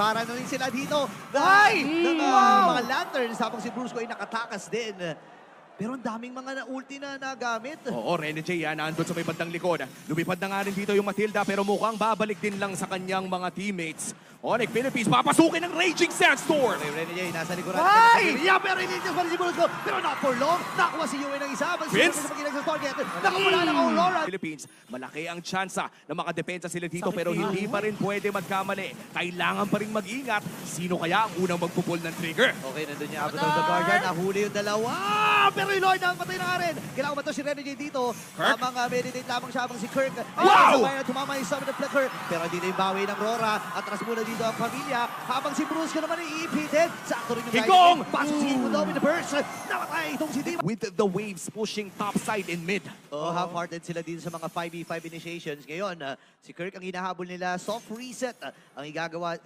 Para na rin sila dito. Ay! Mga lanterns habang si Brusco ay nakatakas din. Pero ang daming mga ulti na nagamit. Oo, Rene J, nandun sa may bandang likod. Lumipad na nga rin dito yung Matilda, pero mukhang babalik din lang sa kanyang mga teammates. Onyx Philippines, papasukin ng Raging Sandstorm! Okay, Rene J, nasa likuran. Ay! Yeah, pero iniligtas pa rin si Brusco. Pero not for long. Nakuha si Yue ng isa. Vince! Sa magilang sa target. Nakamula ng Aurora. Philippines, malaki ang tsansa na makadepensa sila dito, pero hindi pa rin pwede magkamali. Kailangan pa rin mag-ingat. Sino kaya ang unang magpupul ng trigger? Okay, nandun niya. Avatar of the Guardian. Nahuli yung dalawa. Pero yung Lord ang patay na nga rin. Kailangan ba ito si Rene J dito? Kirk? Tamang meditate lamang siya habang si Kirk. Wow! Sabay na tumama yung summon ng Flicker. Pero dito yung bawi ng Rora. Atras muna dito ang pamilya. Habang si Brusco naman ay iipitin. Sakto rin yung Higong! Pasok si Higong daw with the burst. Namatay itong si Demon. With the waves pushing topside in mid. Oh, half-hearted sila dito sa mga 5v5 initiations. Ngayon, si Kirk ang hinahabol nila. Soft reset ang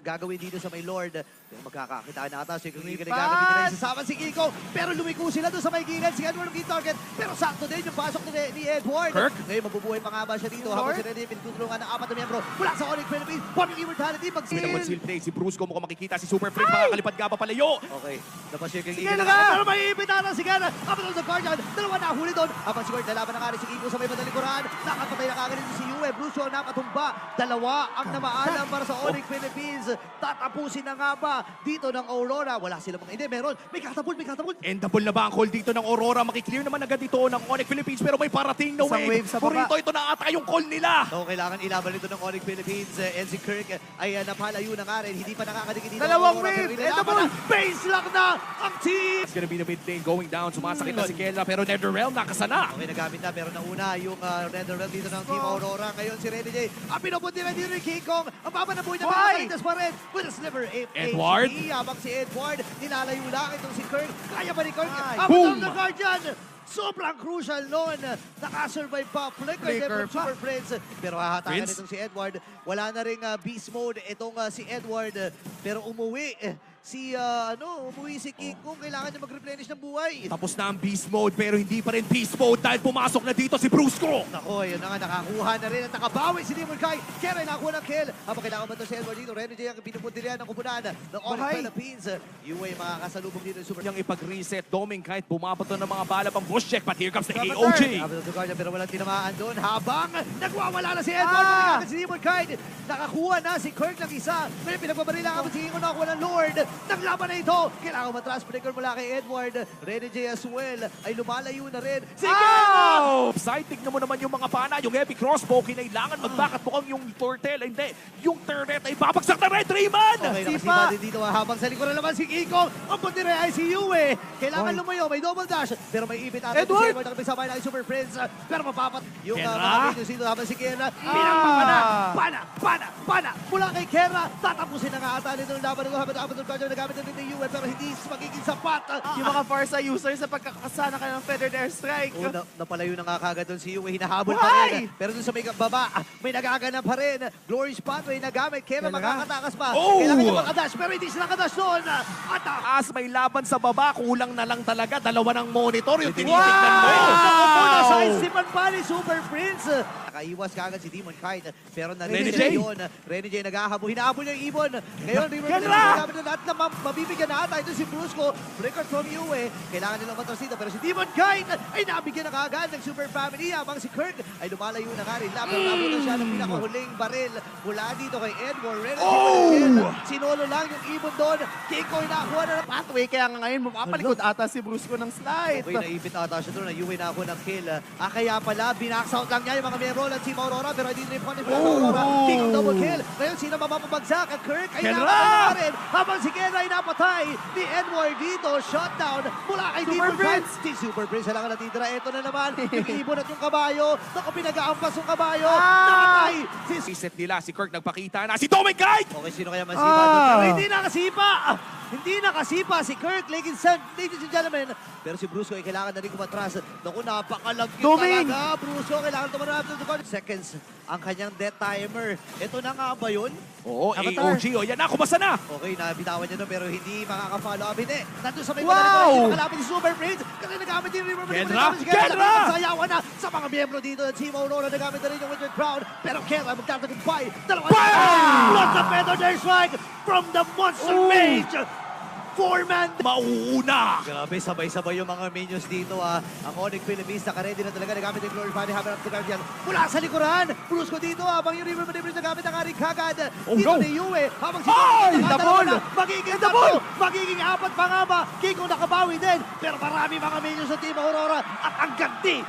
gagawin dito sa may Lord. Pero magkakakitaan na ata. Si Kirk yung gagawin nila. Isasama si Kiko. Pero lumiko sila doon sa may gilid. Si Edward ang target. Pero sakto din yung pasok ni Edward. Kirk? Ngayon, mabubuhay pa nga ba siya dito? Habang si Rene pinutulungan ng 4 na miyembro mula sa Onyx Philippines. Family Immortality. May mag-seal play si Brusco, mukhang makikita si Super Friend, makakalipad nga pa palayo. Okay, napashare kang Sige Eagle. na nga! Pero may ipita na si Gana. Kapatid sa Guardian. Dalawa na huli doon. Habang si Gord, nalaban na nga rin si Kiko sa may madalikuran. Nakapatay na kagad si Yue. Brusco nakatumba. Dalawa ang namaalam para sa Onyx Philippines. Tatapusin na nga ba dito ng Aurora? Wala sila mga hindi. Meron. May katapult, may katapult. Endable na ba ang call dito ng Aurora? Makiklear naman agad dito ng Onyx Philippines, pero may parating na Isang wave. wave sa baba. Purito, ito na ata yung call nila. So, kailangan ilaban nito ng Onyx Philippines. And si Kirk ay napalayo na nga rin. Hindi pa nakakadikit dito. Dalawang Aurora, wave. pero ilalaban na. Base lock na ang team. It's gonna be the mid lane going down. Sumasakit na si Kela, pero Netherrealm nakasana. Okay, nagamit na. Meron na una yung Netherrealm dito ng Team Aurora. Ngayon si Rene J. Ang pinupunti na dito ni King Kong. Ang baba na buhay na pinakaligtas pa rin. With a sliver. Edward? Habang si Edward, nilalayo lang itong si Kirk. Kaya ba ni Kirk? Boom! Ang Guardian! Sobrang crucial noon. Nakasurvive pa. Flicker from Super Friends. Pero hahatakan Vince? itong si Edward. Wala na ring beast mode itong si Edward. Pero umuwi umuwi si King Kong. Kailangan niya mag-replenish ng buhay. Tapos na ang beast mode, pero hindi pa rin beast mode dahil pumasok na dito si Brusco. Nako, yun na nga, nakakuha na rin at nakabawi si Demon Kai. Kaya rin nakakuha ng kill. Habang kailangan ba ito si Edward dito, Rene J ang pinupunti rin ng kupunan ng Onyx Philippines. Yue makakasalubong dito ng Super. Yang ipag-reset, Doming kahit bumapato ng mga bala pang bush check, but here comes the AOG. Habang ito Guardian, pero walang tinamaan doon. Habang nagwawala na si Edward. Si Demon Kai. Nakakuha na si Kirk ng isa. May pinagbabarila habang si Ingo nakakuha ng Lord. Naglaban na ito. Kailangan matras flicker mula kay Edward. Rene J as well ay lumalayo na rin. Sige! Side, tignan mo naman yung mga pana, yung heavy crossbow, kinailangan magbakat mukhang yung turtle, hindi. Yung turret ay babagsak na Red Rayman! Okay, nakasipa din dito habang sa likuran naman si Kiko. Ang puntire ay si Yue. Kailangan lumayo, may double dash. Pero may ipit ata si Edward. Nakabisabay na kay Super Friends. Pero mapapat yung mga videos dito habang si Kera. Pinagpapana! Pana! Mula kay Kera. Tatapusin na nga ata nito yung laban ng habang ng Guardian. Nagamit na din ni Yue pero hindi magiging sapat. Yung mga Farsa users sa pagkakasana ka ng Feathered Airstrike. Napalayo na nga kagad doon si Yue. Hinahabol pa rin. Pero doon sa may baba, may nagaganap pa rin. Glory Spotway nagamit. Kera makakatakas pa. Kailangan niya makadash pero hindi sila kadash doon. As may laban sa baba, kulang na lang talaga. Dalawa ng monitor yung tinitignan mo. Nakapuna sa isipan pa ni Super Prince. Nakaiwas kagad si Demon Kite. Pero Rene narinig J. yun. Rene J nag-ahabol. Hinahabol niya yung ibon. Ngayon, nagamit na lahat na mabibigyan na ata. Ito si Brusco. Flicker from Yue. Kailangan nilang matras dito. Pero si Demon Kite ay nabigyan na kagad ng Super Family. Habang si Kirk ay lumalayo na nga rin. Pero nabutan siya ng pinakahuling baril. Mula dito kay Edward. Rene J. Sinolo lang yung ibon doon. Kiko ay nakakuha na ng Pathway, kaya nga ngayon mapapalikod ata si Brusco ng slide. Okay, naipit ata siya doon. Yue na ako ng kill. Kaya pala, binaksout lang niya yung mga miyembro ng Team Aurora. Pero hindi rin pa ni Aurora. King of double kill. Ngayon, sino mapapabagsak? At Kirk ay napatay rin. Habang si Kenra ay napatay ni Edward dito. Shutdown mula kay Demon Prince. Si Super Prince lang ang natitira. Ito na naman. Yung ibon at yung kabayo. Naku, pinag-aampas yung kabayo. Nakatay. Reset nila, si Kirk nagpakita na, si Doming Kite! Okay, sino kaya masipa doon? Pero hindi nakasipa! Hindi nakasipa si Kirk, ladies and gentlemen. Pero si Brusco ay kailangan na rin kumatras. Naku, napakalagkit talaga. Brusco, kailangan tumanap ng seconds. ang kanyang death timer. Ito na nga ba yun? Oo, Avatar. AOG. O yan na, kumasa na. Okay, nabitawan niya doon pero hindi makaka-follow up. Hindi, nandun sa may Wow! panalikod, hindi makalapit si Super Prince kasi nagamit din yung River Kendra! si Kendra! Sayawan na sa mga miyembro dito ng Team Aurora, nagamit na rin yung Winter Crown pero Kendra magtatagumpay. Dalawa Bam! plus the Feather Dare Strike from the Monster Mage! Four-man Mauuna. Grabe, sabay-sabay yung mga minions dito Ang Onyx Philippines naka-ready na talaga nagamit yung Glorify Hammer of the Guardian mula sa likuran. Brusco dito habang yung River Manibris nagamit ang aring kagad. Oh, Dito no. ni Yue habang si Ay, Dalawa double! na, magiging double! Magiging apat pa nga ba? Kiko nakabawi din. Pero marami mga minions sa Team Aurora at ang ganti